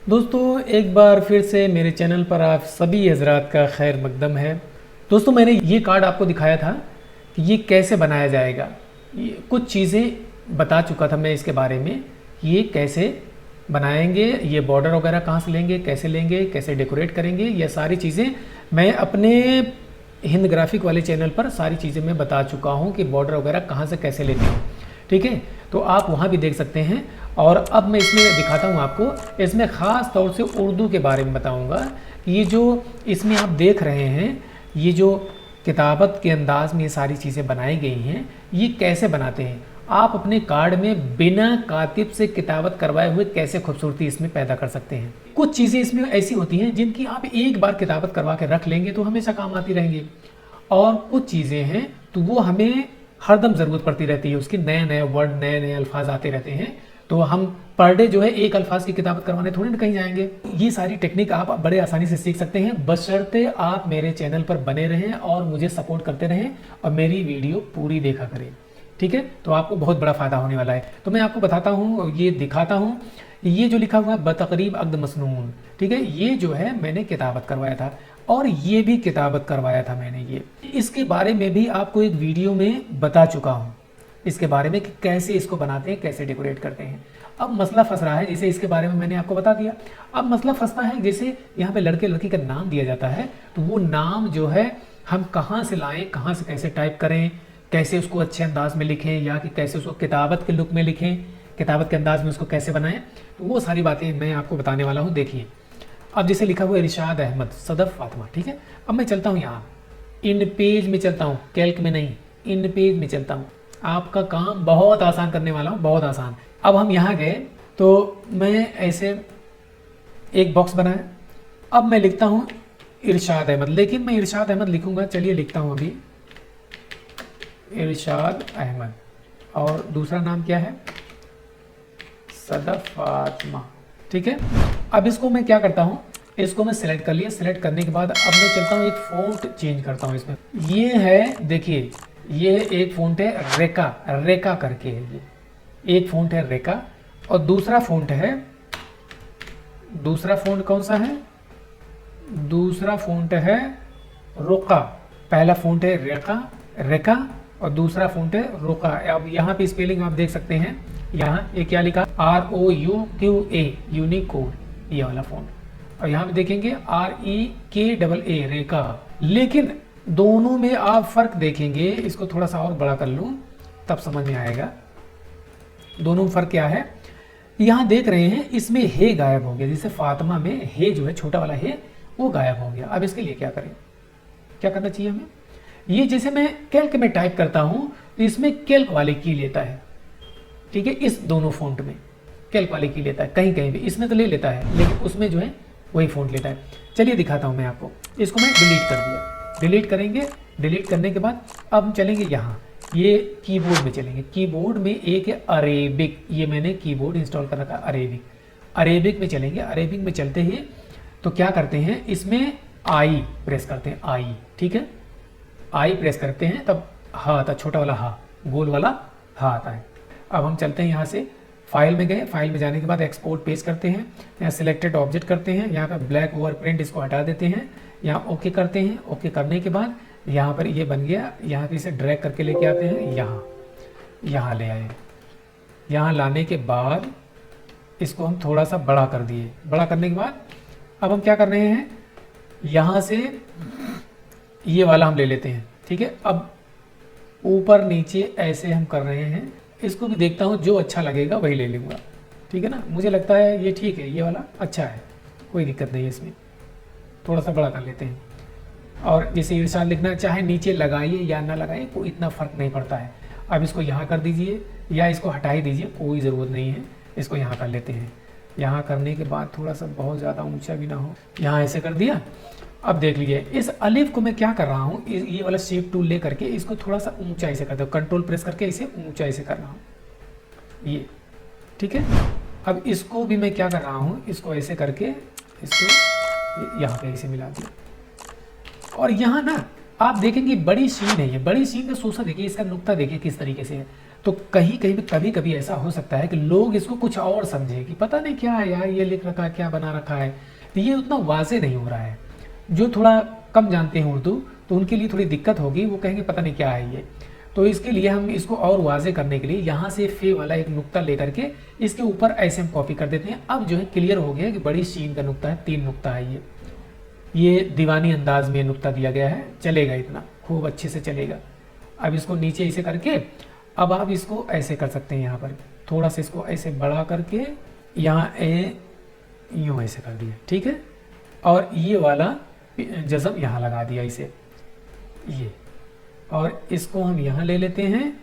दोस्तों एक बार फिर से मेरे चैनल पर आप सभी हजरात का खैर मकदम है। दोस्तों मैंने ये कार्ड आपको दिखाया था कि ये कैसे बनाया जाएगा। ये कुछ चीज़ें बता चुका था मैं इसके बारे में, ये कैसे बनाएंगे, ये बॉर्डर वगैरह कहाँ से लेंगे, कैसे डेकोरेट करेंगे, ये सारी चीज़ें मैं अपने हिंद ग्राफिक वाले चैनल पर सारी चीज़ें मैं बता चुका हूँ कि बॉर्डर वगैरह कहाँ से कैसे लेते हैं। ठीक है, तो आप वहाँ भी देख सकते हैं। और अब मैं इसमें दिखाता हूँ आपको, इसमें ख़ास तौर से उर्दू के बारे में बताऊँगा। ये जो इसमें आप देख रहे हैं, ये जो किताबत के अंदाज में ये सारी चीज़ें बनाई गई हैं, ये कैसे बनाते हैं। आप अपने कार्ड में बिना कातिब से किताबत करवाए हुए कैसे खूबसूरती इसमें पैदा कर सकते हैं। कुछ चीज़ें इसमें ऐसी होती हैं जिनकी आप एक बार किताबत करवा के रख लेंगे तो हमेशा काम आती रहेंगी, और कुछ चीज़ें हैं तो वो हमें हरदम ज़रूरत पड़ती रहती है, उसके नए नए वर्ड, नए नए अल्फाज आते रहते हैं। तो हम पर डे जो है एक अल्फाज की किताबत करवाने थोड़ी ना कहीं जाएंगे। ये सारी टेक्निक आप बड़े आसानी से सीख सकते हैं, बशर्ते आप मेरे चैनल पर बने रहें और मुझे सपोर्ट करते रहें और मेरी वीडियो पूरी देखा करें। ठीक है, तो आपको बहुत बड़ा फ़ायदा होने वाला है। तो मैं आपको बताता हूँ, ये दिखाता हूँ। ये जो लिखा हुआ है बतकरीब अक़द मसनून, ठीक है, ये जो है मैंने किताबत करवाया था, और ये भी किताबत करवाया था मैंने। ये इसके बारे में भी आपको एक वीडियो में बता चुका हूँ, इसके बारे में कि कैसे इसको बनाते हैं, कैसे डेकोरेट करते हैं। अब मसला फंस रहा है, जैसे इसके बारे में मैंने आपको बता दिया। अब मसला फंसता है, जैसे यहाँ पे लड़के लड़की का नाम दिया जाता है, तो वो नाम जो है हम कहाँ से लाएं, कहाँ से कैसे टाइप करें, कैसे उसको अच्छे अंदाज में लिखें, या कि कैसे उसको किताबत के लुक में लिखें, किताबत के अंदाज में उसको कैसे बनाएं, तो वो सारी बातें मैं आपको बताने वाला हूँ। देखिए, अब जैसे लिखा हुआ है इरशाद अहमद सदफ फातिमा, ठीक है। अब मैं चलता हूँ यहाँ इन पेज में, चलता हूँ कैल्क में नहीं, इन पेज में चलता हूँ। आपका काम बहुत आसान करने वाला हूँ, बहुत आसान। अब हम यहाँ गए तो मैं ऐसे एक बॉक्स बनाया। अब मैं लिखता हूँ इरशाद अहमद, लेकिन मैं इरशाद अहमद लिखूंगा, चलिए लिखता हूँ अभी इरशाद अहमद, और दूसरा नाम क्या है, सदफ फातिमा, ठीक है। अब इसको मैं क्या करता हूँ, इसको मैं सिलेक्ट कर लिया। सिलेक्ट करने के बाद अब मैं चलता हूँ, एक फ़ॉन्ट चेंज करता हूँ इसमें। ये है, देखिए, ये एक फ़ॉन्ट है रेका, रेका करके है ये, एक फ़ॉन्ट है रेका, और दूसरा फ़ॉन्ट है, दूसरा फ़ॉन्ट कौन सा है, दूसरा फ़ॉन्ट है रुका। पहला फ़ॉन्ट है रेका, रेका, और दूसरा फ़ॉन्ट है रुका। अब यहाँ पे स्पेलिंग आप देख सकते हैं, यहाँ ये क्या लिखा, ROUQA, यूनिकोड, ये वाला फ़ॉन्ट। और यहाँ पे देखेंगे REKAA, रेका। लेकिन दोनों में आप फ़र्क देखेंगे, इसको थोड़ा सा और बड़ा कर लूँ तब समझ में आएगा दोनों में फ़र्क क्या है। यहाँ देख रहे हैं इसमें हे गायब हो गया, जैसे फातिमा में हे जो है छोटा वाला हे वो गायब हो गया। अब इसके लिए क्या करें, क्या करना चाहिए हमें, ये जैसे मैं कैल्क में टाइप करता हूँ तो इसमें कैल्क वाले की लेता है, ठीक है, इस दोनों फ़ॉन्ट में कैल्क वाले की लेता है, कहीं कहीं भी इसमें तो ले लेता है, लेकिन उसमें जो है वही फ़ॉन्ट लेता है। चलिए दिखाता हूँ मैं आपको, इसको मैं डिलीट कर दिया, डिलीट करेंगे। डिलीट करने के बाद अब हम चलेंगे यहाँ, ये कीबोर्ड में चलेंगे। कीबोर्ड में एक है अरेबिक, ये मैंने कीबोर्ड इंस्टॉल कर रखा, अरेबिक। अरेबिक में चलेंगे। अरेबिक में चलते ही तो क्या करते हैं, इसमें आई प्रेस करते हैं, आई, ठीक है, आई प्रेस करते हैं, तब हा आता, छोटा वाला हा, गोल वाला हा आता है। अब हम चलते हैं यहाँ से, फाइल में गए, फाइल में जाने के बाद एक्सपोर्ट पेज करते हैं, यहाँ सिलेक्टेड ऑब्जेक्ट करते हैं, यहाँ पर ब्लैक ओवर प्रिंट इसको हटा देते हैं, यहाँ ओके करते हैं। ओके करने के बाद यहाँ पर ये बन गया, यहाँ पे इसे ड्रैग करके लेके आते हैं, यहाँ ले आए। यहाँ लाने के बाद इसको हम थोड़ा सा बड़ा कर दिए। बड़ा करने के बाद अब हम क्या कर रहे हैं, यहाँ से ये वाला हम ले लेते हैं, ठीक है। अब ऊपर नीचे ऐसे हम कर रहे हैं, इसको भी देखता हूँ, जो अच्छा लगेगा वही ले लूँगा, ठीक है ना। मुझे लगता है ये ठीक है, ये वाला अच्छा है, कोई दिक्कत नहीं है इसमें। थोड़ा सा बड़ा कर लेते हैं, और जैसे इरशाद लिखना चाहे नीचे लगाइए या ना लगाइए, कोई इतना फ़र्क नहीं पड़ता है। अब इसको यहाँ कर दीजिए या इसको हटा ही दीजिए, कोई ज़रूरत नहीं है। इसको यहाँ कर लेते हैं। यहाँ करने के बाद थोड़ा सा बहुत ज़्यादा ऊंचा भी ना हो, यहाँ ऐसे कर दिया। अब देख लीजिए, इस अलिफ को मैं क्या कर रहा हूँ, ये वाला शेप टूल ले करके इसको थोड़ा सा ऊंचा ऐसे करता हूँ, कंट्रोल प्रेस करके इसे ऊंचा ऐसे कर रहा हूँ, ये, ठीक है। अब इसको भी मैं क्या कर रहा हूँ, इसको ऐसे करके इसको यहाँ पे ऐसे मिला दिया। और यहाँ ना आप देखेंगे बड़ी शीन है, ये बड़ी शीन का सोसा देखिए, इसका नुक्ता देखिए किस तरीके से है। तो कहीं कहीं पे कभी कभी ऐसा हो सकता है कि लोग इसको कुछ और समझे कि पता नहीं क्या है यार, ये लिख रखा है, क्या बना रखा है, तो ये उतना वाजे नहीं हो रहा है। जो थोड़ा कम जानते हैं उर्दू तो उनके लिए थोड़ी दिक्कत होगी, वो कहेंगे पता नहीं क्या है ये। तो इसके लिए हम इसको और वाजे करने के लिए यहाँ से फे वाला एक नुक्ता लेकर के इसके ऊपर ऐसे हम कॉपी कर देते हैं। अब जो है क्लियर हो गया कि बड़ी शीन का नुक्ता है, 3 नुक्ता है ये दीवानी अंदाज में नुक्ता दिया गया है, चलेगा, इतना खूब अच्छे से चलेगा। अब इसको नीचे ऐसे करके अब आप इसको ऐसे कर सकते हैं, यहाँ पर थोड़ा सा इसको ऐसे बढ़ा करके यहाँ यूँ ऐसे कर दिया, ठीक है। और ये वाला जज़म यहाँ लगा दिया इसे, ये, और इसको हम यहाँ ले लेते हैं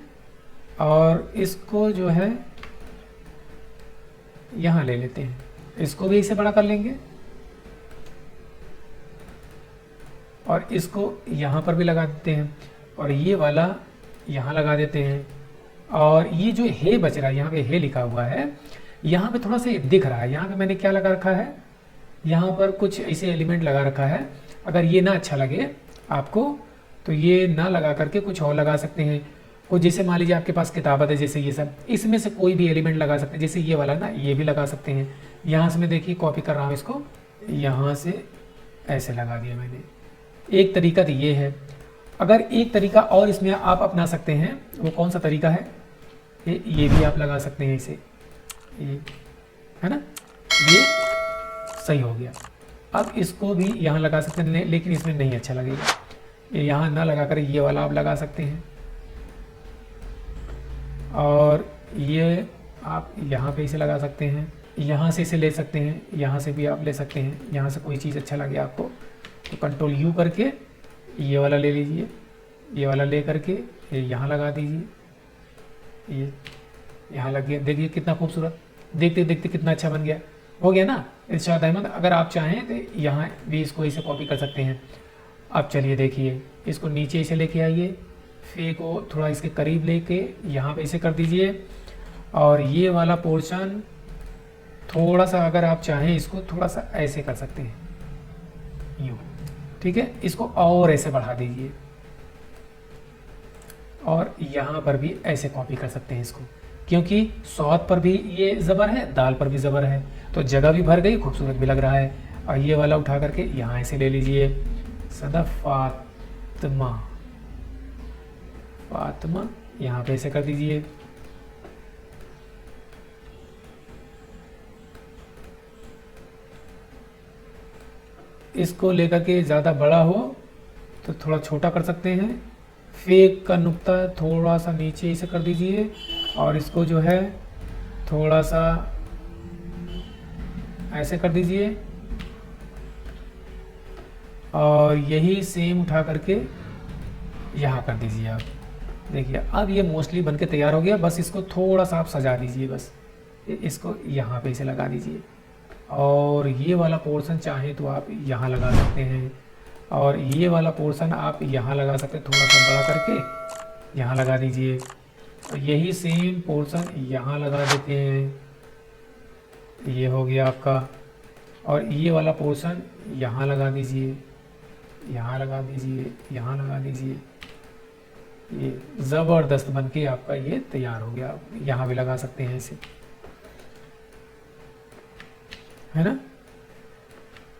और इसको जो है यहाँ ले लेते हैं, इसको भी इसे बड़ा कर लेंगे और इसको यहाँ पर भी लगा देते हैं और ये वाला यहाँ लगा देते हैं। और ये जो हे बच रहा है, यहाँ पे हे लिखा हुआ है, यहाँ पे थोड़ा सा दिख रहा है, यहाँ पे मैंने क्या लगा रखा है, यहाँ पर कुछ ऐसे एलिमेंट लगा रखा है। अगर ये ना अच्छा लगे आपको तो ये ना लगा करके कुछ और लगा सकते हैं। कुछ जैसे मान लीजिए आपके पास किताबत है, जैसे ये सब, इसमें से कोई भी एलिमेंट लगा सकते हैं, जैसे ये वाला ना, ये भी लगा सकते हैं। यहाँ से मैं देखिए कॉपी कर रहा हूँ इसको, यहाँ से ऐसे लगा दिया मैंने। एक तरीका तो ये है। अगर एक तरीका और इसमें आप अपना सकते हैं, वो कौन सा तरीका है, ये भी आप लगा सकते हैं इसे, ये है ना, ये सही हो गया। अब इसको भी यहाँ लगा सकते हैं, लेकिन इसमें नहीं अच्छा लगेगा, ये यहाँ ना लगा कर ये वाला आप लगा सकते हैं। और ये आप यहाँ पे इसे लगा सकते हैं, यहाँ से इसे ले सकते हैं, यहाँ से भी आप ले सकते हैं। यहाँ से कोई चीज़ अच्छा लगे आपको तो कंट्रोल यू करके ये वाला ले लीजिए, ये वाला ले करके ये यहाँ लगा दीजिए, ये यहाँ लग गया। देखिए कितना खूबसूरत, देखते देखते कितना अच्छा बन गया, हो गया ना इरशाद अहमद। अगर आप चाहें तो यहाँ भी इसको इसे कॉपी कर सकते हैं। अब चलिए देखिए, इसको नीचे इसे लेके आइए, फे को थोड़ा इसके करीब लेके यहाँ पे इसे कर दीजिए और ये वाला पोर्शन थोड़ा सा, अगर आप चाहें इसको थोड़ा सा ऐसे कर सकते हैं, यूँ, ठीक है। इसको और ऐसे बढ़ा दीजिए और यहाँ पर भी ऐसे कॉपी कर सकते हैं इसको, क्योंकि सौत पर भी ये ज़बर है, दाल पर भी ज़बर है, तो जगह भी भर गई, खूबसूरत भी लग रहा है। और ये वाला उठा करके यहाँ ऐसे ले लीजिए, सदा फातिमा, फातिमा यहाँ पे ऐसे कर दीजिए। इसको लेकर के ज़्यादा बड़ा हो तो थोड़ा छोटा कर सकते हैं। फेक का नुक्ता थोड़ा सा नीचे इसे कर दीजिए और इसको जो है थोड़ा सा ऐसे कर दीजिए और यही सेम उठा करके यहाँ कर दीजिए। आप देखिए अब ये मोस्टली बनके तैयार हो गया। बस इसको थोड़ा सा आप सजा दीजिए, बस इसको यहाँ पे इसे लगा दीजिए और ये वाला पोर्शन चाहे तो आप यहाँ लगा सकते हैं और ये वाला पोर्शन आप यहाँ लगा सकते हैं, थोड़ा सा बड़ा करके यहाँ लगा दीजिए और यही सेम पोर्शन यहाँ लगा देते हैं। ये हो गया आपका। और ये वाला पोर्शन यहाँ लगा दीजिए, यहाँ लगा दीजिए, यहाँ लगा दीजिए। ये ज़बरदस्त बनके आपका ये तैयार हो गया। यहाँ भी लगा सकते हैं इसे, है ना।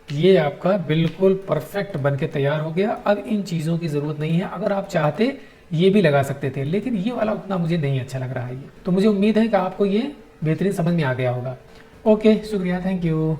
ये आपका बिल्कुल परफेक्ट बनके तैयार हो गया। अब इन चीज़ों की ज़रूरत नहीं है। अगर आप चाहते ये भी लगा सकते थे, लेकिन ये वाला उतना मुझे नहीं अच्छा लग रहा है ये। तो मुझे उम्मीद है कि आपको ये बेहतरीन समझ में आ गया होगा। ओके, शुक्रिया, थैंक यू।